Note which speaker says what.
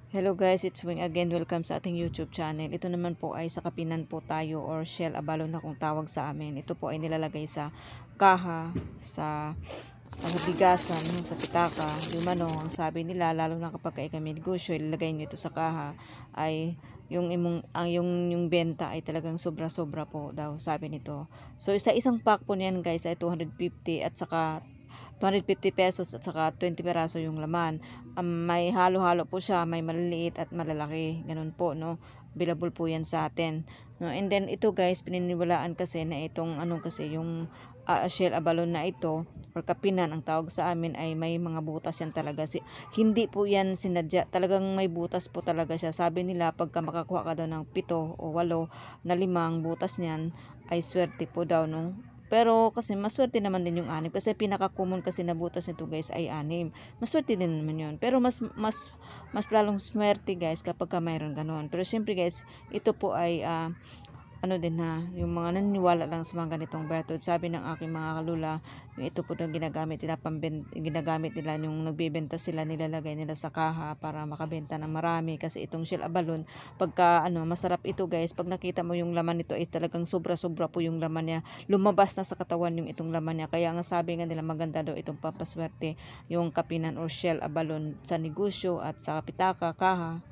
Speaker 1: Hello guys, it's Wing again. Welcome sa ating YouTube channel. Ito naman po ay sa kapinan po tayo or shell abalon na kung tawag sa amin. Ito po ay nilalagay sa kaha, sa bigasan, sa pitaka. Yung ano, ang sabi nila, lalo na kapag kayo kami negosyo, ilalagay nyo ito sa kaha, ay yung benta ay talagang sobra-sobra po daw, sabi nito. So, sa isang pack po niyan guys ay 250 at saka 250 pesos at saka 20 peraso yung laman. May halo-halo po siya, may maliliit at malalaki. Ganun po, no? Available po yan sa atin. No? And then ito guys, pininiwalaan kasi na itong ano kasi yung shell abalon na ito or kapinan ang tawag sa amin ay may mga butas yan talaga. Hindi po yan sinadya. Talagang may butas po talaga siya. Sabi nila pagka makakuha ka daw ng 7 o 8 na 5 butas niyan ay swerte po daw, no? Pero kasi maswerte naman din yung 6 kasi pinaka-common kasi na butas nito guys ay 6. Maswerte din naman yun. Pero mas lalong swerte guys kapag ka mayroon ganoon. Pero syempre guys, ito po ay ano din na yung mga naniniwala lang sa mga ganitong method. Sabi ng aking mga kalula, ito po yung ginagamit nila yung nagbebenta sila, nilalagay nila sa kaha para makabenta ng marami. Kasi itong shell abalon, pagka masarap ito guys, pag nakita mo yung laman nito ay talagang sobra-sobra po yung laman niya. Lumabas na sa katawan yung itong laman niya. Kaya nga sabi nga nila maganda daw itong papaswerte yung kapinan or shell abalon sa negosyo at sa pitaka, kaha.